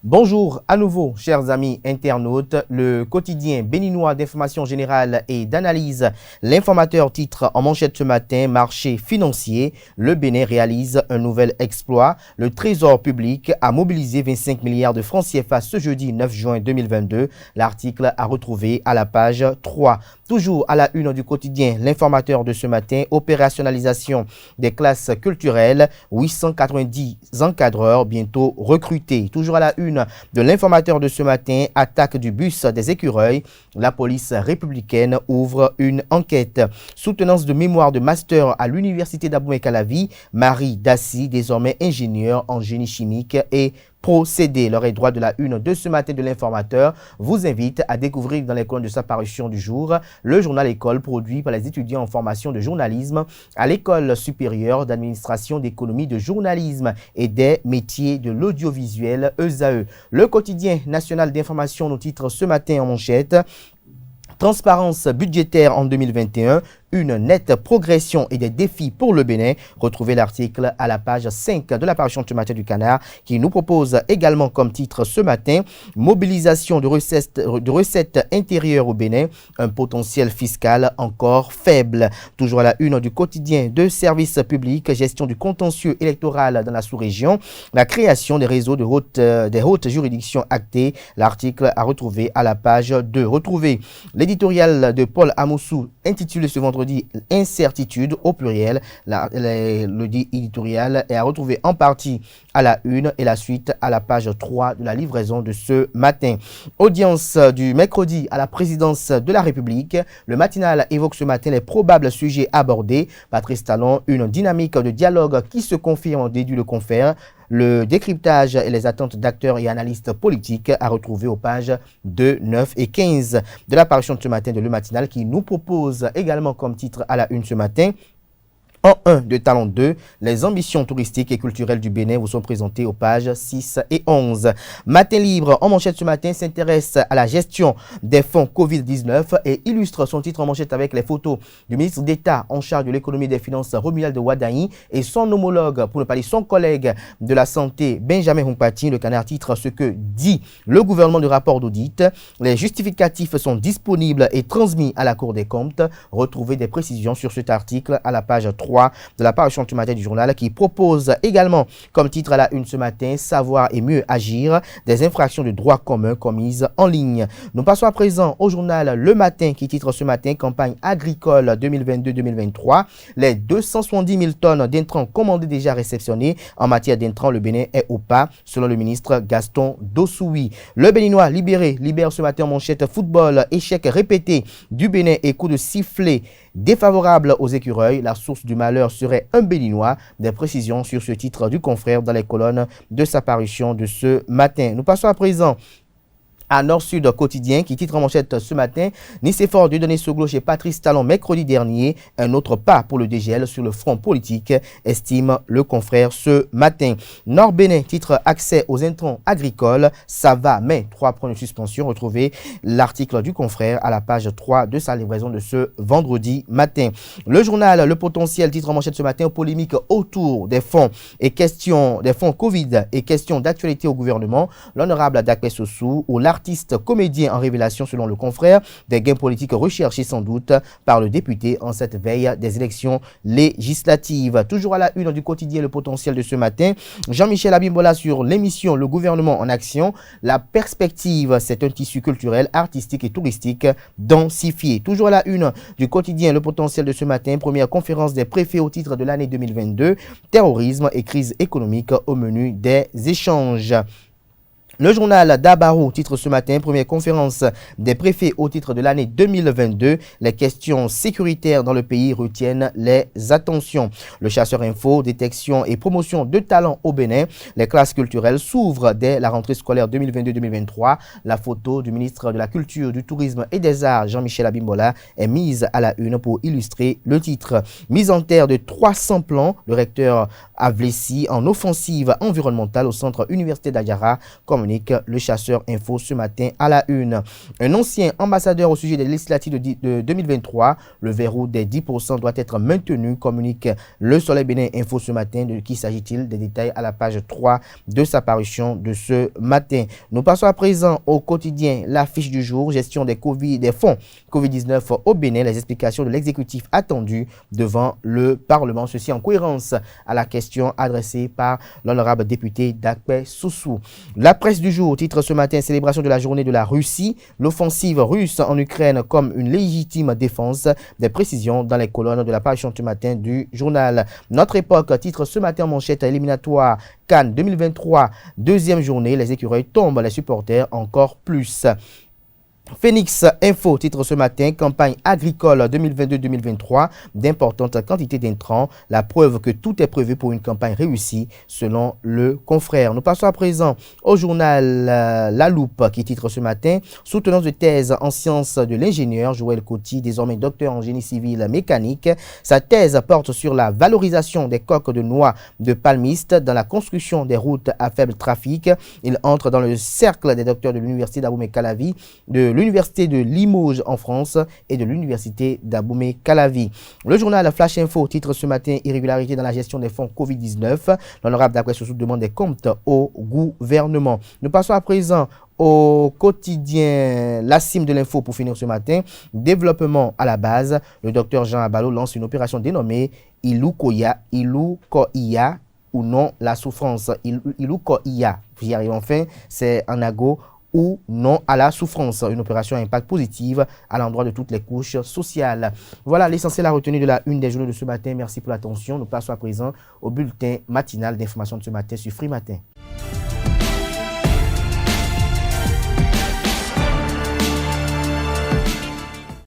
Bonjour à nouveau, chers amis internautes. Le quotidien béninois d'information générale et d'analyse, l'informateur titre en manchette ce matin, marché financier. Le Bénin réalise un nouvel exploit. Le Trésor public a mobilisé 25 milliards de francs CFA ce jeudi 9 juin 2022. L'article a retrouvé à la page 3. Toujours à la une du quotidien, l'informateur de ce matin, opérationnalisation des classes culturelles, 890 encadreurs bientôt recrutés. Toujours à la une de l'informateur de ce matin, attaque du bus des Écureuils. La police républicaine ouvre une enquête. Soutenance de mémoire de master à l'université d'Abomey-Calavi, Marie Dassi, désormais ingénieure en génie chimique et procédé. L'oreille droite de la une de ce matin de l'informateur vous invite à découvrir dans les colonnes de sa parution du jour le journal École produit par les étudiants en formation de journalisme à l'École supérieure d'administration d'économie de journalisme et des métiers de l'audiovisuel ESAE. Le quotidien national d'information nous titre ce matin en manchette: transparence budgétaire en 2021, une nette progression et des défis pour le Bénin. Retrouvez l'article à la page 5 de la parution de ce matin du Canard qui nous propose également comme titre ce matin: mobilisation de recettes intérieures au Bénin, un potentiel fiscal encore faible. Toujours à la une du quotidien de services publics, gestion du contentieux électoral dans la sous-région, la création des réseaux des hautes juridictions actées. L'article à retrouver à la page 2. Retrouvez l'éditorial de Paul Amoussou intitulé ce vendredi Incertitude au pluriel. Le dit éditorial est à retrouver en partie à la une et la suite à la page 3 de la livraison de ce matin. Audience du mercredi à la présidence de la République. Le matinal évoque ce matin les probables sujets abordés. Patrice Talon, une dynamique de dialogue qui se confirme, déduit le confrère. Le décryptage et les attentes d'acteurs et analystes politiques à retrouver aux pages 2, 9 et 15 de la parution de ce matin de Le Matinal qui nous propose également comme titre à la une ce matin: en 1 de Talon 2, les ambitions touristiques et culturelles du Bénin vous sont présentées aux pages 6 et 11. Matin libre en manchette ce matin s'intéresse à la gestion des fonds Covid-19 et illustre son titre en manchette avec les photos du ministre d'État en charge de l'économie et des finances Romuald Wadaï et son homologue, pour ne pas dire son collègue de la santé Benjamin Humpati. Le Canard titre ce que dit le gouvernement du rapport d'audit. Les justificatifs sont disponibles et transmis à la Cour des comptes. Retrouvez des précisions sur cet article à la page 3 de la parution du matin du journal qui propose également comme titre à la une ce matin: savoir et mieux agir, des infractions de droit commun commises en ligne. Nous passons à présent au journal Le Matin qui titre ce matin: campagne agricole 2022-2023. Les 270 000 tonnes d'intrants commandées déjà réceptionnées. En matière d'intrants, le Bénin est au pas selon le ministre Gaston Dossoui. Le Béninois libère ce matin en manchette: football, échec répété du Bénin et coup de sifflet défavorable aux Écureuils. La source du malheur serait un Béninois. Des précisions sur ce titre du confrère dans les colonnes de sa parution de ce matin. Nous passons à présent à Nord-Sud quotidien qui titre en manchette ce matin: Nicéphore Dieudonné Soglo chez Patrice Talon mercredi dernier. Un autre pas pour le DGL sur le front politique, estime le confrère ce matin. Nord-Bénin titre: accès aux intrants agricoles, ça va, mais 3 points de suspension. Retrouvez l'article du confrère à la page 3 de sa livraison de ce vendredi matin. Le journal Le Potentiel titre en manchette ce matin: polémique autour des fonds et questions des fonds Covid et questions d'actualité au gouvernement. L'honorable Dakpe Sossou ou l'artiste comédien en révélation selon le confrère, des gains politiques recherchés sans doute par le député en cette veille des élections législatives. Toujours à la une du quotidien Le Potentiel de ce matin, Jean-Michel Abimbola sur l'émission Le gouvernement en action. La perspective, c'est un tissu culturel, artistique et touristique densifié. Toujours à la une du quotidien Le Potentiel de ce matin, première conférence des préfets au titre de l'année 2022, terrorisme et crise économique au menu des échanges. Le journal d'Abarou titre ce matin: première conférence des préfets au titre de l'année 2022. Les questions sécuritaires dans le pays retiennent les attentions. Le Chasseur Info: détection et promotion de talents au Bénin. Les classes culturelles s'ouvrent dès la rentrée scolaire 2022-2023. La photo du ministre de la Culture, du Tourisme et des Arts, Jean-Michel Abimbola, est mise à la une pour illustrer le titre. Mise en terre de 300 plans, le recteur Avlessi en offensive environnementale au centre universitaire d'Adjara, comme Dominique, le chasseur info ce matin à la une. Un ancien ambassadeur au sujet des législatives de 2023, le verrou des 10% doit être maintenu, communique le Soleil Bénin Info ce matin. De qui s'agit-il? Des détails à la page 3 de sa parution de ce matin. Nous passons à présent au quotidien, l'affiche du jour, gestion des fonds Covid-19 au Bénin, les explications de l'exécutif attendu devant le Parlement. Ceci en cohérence à la question adressée par l'honorable député Dakpe Soussou. La presse du jour titre ce matin, célébration de la journée de la Russie, l'offensive russe en Ukraine comme une légitime défense. Des précisions dans les colonnes de la parution ce matin du journal. Notre époque titre ce matin en manchette éliminatoire Cannes 2023, deuxième journée, les écureuils tombent, les supporters encore plus. Phoenix Info titre ce matin, campagne agricole 2022-2023, d'importantes quantités d'intrants, la preuve que tout est prévu pour une campagne réussie selon le confrère. Nous passons à présent au journal La Loupe qui titre ce matin, soutenance de thèse en sciences de l'ingénieur Joël Coty, désormais docteur en génie civil mécanique. Sa thèse porte sur la valorisation des coques de noix de palmiste dans la construction des routes à faible trafic. Il entre dans le cercle des docteurs de l'université d'Abomey-Calavi, de l'université de Limoges en France et de l'université d'Abomey-Calavi. Le journal Flash Info titre ce matin, irrégularité dans la gestion des fonds Covid-19. L'honorable Dakpe Soussou demande des comptes au gouvernement. Nous passons à présent au quotidien La Cime de l'info pour finir ce matin. Développement à la base. Le docteur Jean Abalo lance une opération dénommée Ilukoya ou non la souffrance. Ilukoya. J'y arrive enfin, c'est en ago ou non à la souffrance. Une opération à impact positif à l'endroit de toutes les couches sociales. Voilà l'essentiel à retenir de la une des journaux de ce matin. Merci pour l'attention. Nous passons à présent au bulletin matinal d'information de ce matin sur Free Matin.